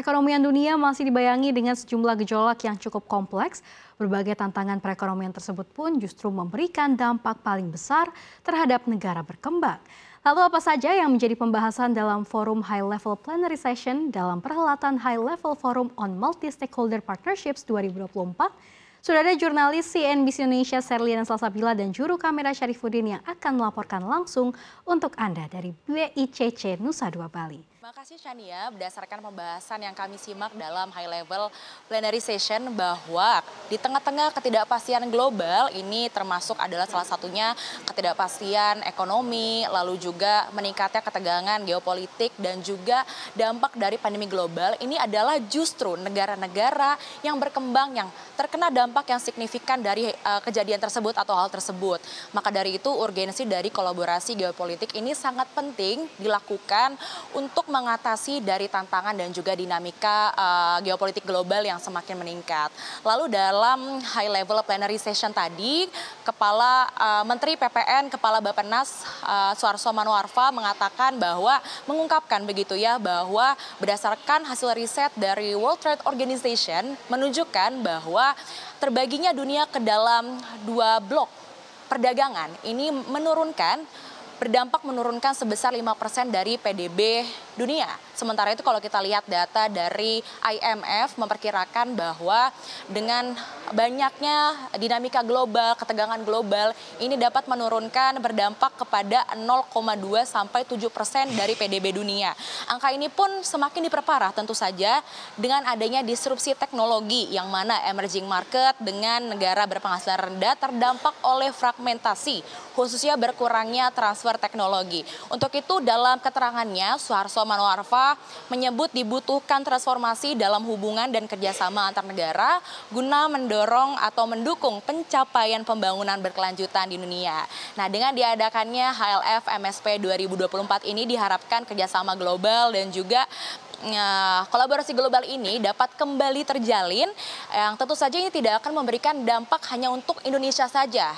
Perekonomian dunia masih dibayangi dengan sejumlah gejolak yang cukup kompleks. Berbagai tantangan perekonomian tersebut pun justru memberikan dampak paling besar terhadap negara berkembang. Lalu apa saja yang menjadi pembahasan dalam forum High Level Plenary Session dalam perhelatan High Level Forum on Multi-Stakeholder Partnerships 2024? Sudah ada jurnalis CNBC Indonesia Serliana Salsabila dan juru kamera Syarifuddin yang akan melaporkan langsung untuk Anda dari BICC Nusa Dua Bali. Terima kasih Chania, berdasarkan pembahasan yang kami simak dalam High Level Plenary Session bahwa di tengah-tengah ketidakpastian global ini termasuk adalah salah satunya ketidakpastian ekonomi, lalu juga meningkatnya ketegangan geopolitik dan juga dampak dari pandemi global ini adalah justru negara-negara yang berkembang yang terkena dampak yang signifikan dari kejadian tersebut atau hal tersebut. Maka dari itu urgensi dari kolaborasi geopolitik ini sangat penting dilakukan untuk mengatasi dari tantangan dan juga dinamika geopolitik global yang semakin meningkat. Lalu dalam High Level Plenary Session tadi, Kepala Menteri PPN, Kepala Bappenas Suharto Manoarfa mengungkapkan begitu ya bahwa berdasarkan hasil riset dari World Trade Organization menunjukkan bahwa terbaginya dunia ke dalam dua blok perdagangan ini berdampak menurunkan sebesar 5% dari PDB dunia. Sementara itu kalau kita lihat data dari IMF memperkirakan bahwa dengan banyaknya dinamika global, ketegangan global ini dapat menurunkan berdampak kepada 0,2 sampai 7% dari PDB dunia. Angka ini pun semakin diperparah tentu saja dengan adanya disrupsi teknologi yang mana emerging market dengan negara berpenghasilan rendah terdampak oleh fragmentasi, khususnya berkurangnya transfer teknologi. Untuk itu dalam keterangannya Suharto Manoarfa menyebut dibutuhkan transformasi dalam hubungan dan kerjasama antar negara guna mendorong atau mendukung pencapaian pembangunan berkelanjutan di dunia. Nah, dengan diadakannya HLF MSP 2024 ini diharapkan kerjasama global dan juga kolaborasi global ini dapat kembali terjalin yang tentu saja ini tidak akan memberikan dampak hanya untuk Indonesia saja,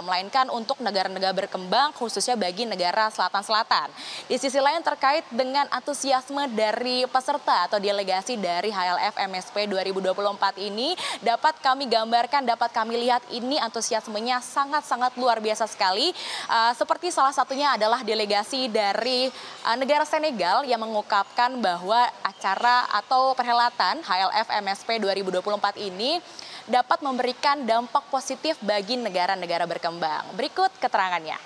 melainkan untuk negara-negara berkembang khususnya bagi negara selatan-selatan. Di sisi lain terkait dengan antusiasme dari peserta atau delegasi dari HLF MSP 2024 ini dapat kami gambarkan, dapat kami lihat ini antusiasmenya sangat-sangat luar biasa sekali. Seperti salah satunya adalah delegasi dari negara Senegal yang mengungkapkan bahwa acara atau perhelatan HLF MSP 2024 ini dapat memberikan dampak positif bagi negara-negara berkembang. Berikut keterangannya.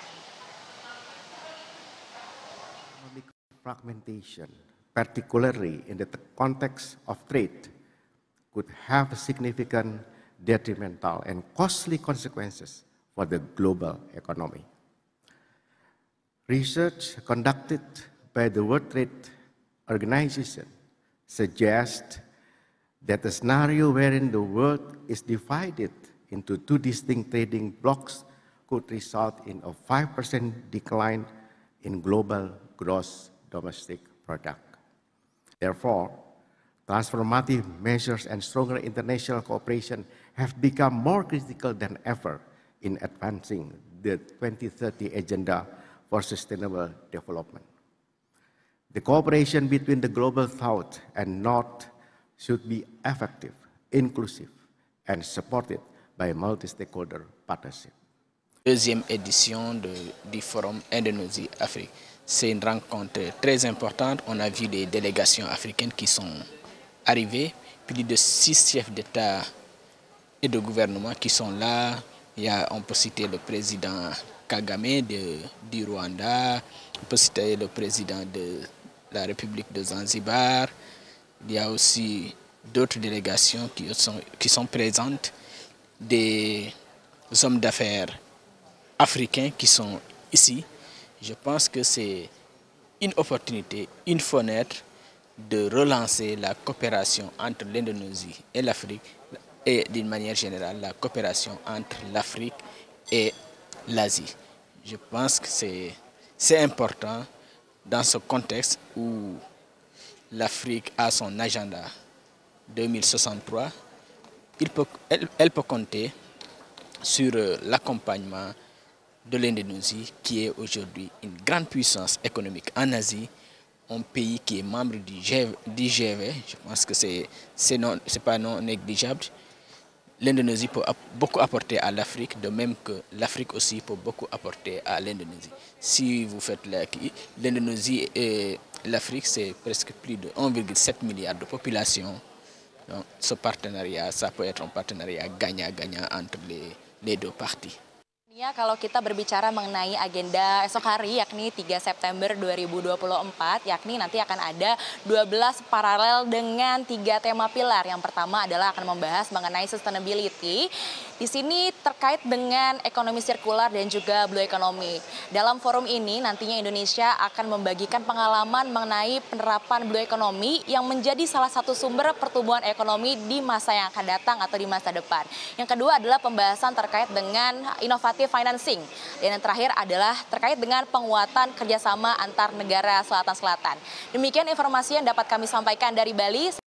Fragmentation, particularly in the context of trade, could have significant detrimental and costly consequences for the global economy. Research conducted by the World Trade Organization suggests that a scenario wherein the world is divided into two distinct trading blocks could result in a 5% decline in global gross domestic product. Therefore, transformative measures and stronger international cooperation have become more critical than ever in advancing the 2030 Agenda for Sustainable Development. The cooperation between the global south and north should be effective, inclusive, and supported by multi-stakeholder partnership. Deuxième édition du Forum Indonésie-Afrique. C'est une rencontre très importante. On a vu des délégations africaines qui sont arrivées, plus de 6 chefs d'État et de gouvernement qui sont là. On peut citer le président Kagame du Rwanda, on peut citer le président de la République de Zanzibar. Il y a aussi d'autres délégations qui sont présentes, des hommes d'affaires africains qui sont ici. Je pense que c'est une opportunité, une fenêtre de relancer la coopération entre l'Indonésie et l'Afrique et d'une manière générale la coopération entre l'Afrique et l'Asie. Je pense que c'est important dans ce contexte où l'Afrique a son agenda 2063, elle peut compter sur l'accompagnement de l'Indonésie, qui est aujourd'hui une grande puissance économique en Asie, un pays qui est membre du G20, je pense que c'est pas non négligeable. L'Indonésie peut beaucoup apporter à l'Afrique, de même que l'Afrique aussi peut beaucoup apporter à l'Indonésie. Si vous faites l'Indonésie et l'Afrique, c'est presque plus de 1,7 milliard de population. Donc, ce partenariat, ça peut être un partenariat gagnant-gagnant entre les deux parties. Ya, kalau kita berbicara mengenai agenda esok hari yakni 3 September 2024, yakni nanti akan ada 12 paralel dengan 3 tema pilar. Yang pertama adalah akan membahas mengenai sustainability. Di sini terkait dengan ekonomi sirkular dan juga blue economy. Dalam forum ini nantinya Indonesia akan membagikan pengalaman mengenai penerapan blue economy yang menjadi salah satu sumber pertumbuhan ekonomi di masa yang akan datang atau di masa depan. Yang kedua adalah pembahasan terkait dengan inovatif financing. Dan yang terakhir adalah terkait dengan penguatan kerjasama antar negara selatan-selatan. Demikian informasi yang dapat kami sampaikan dari Bali.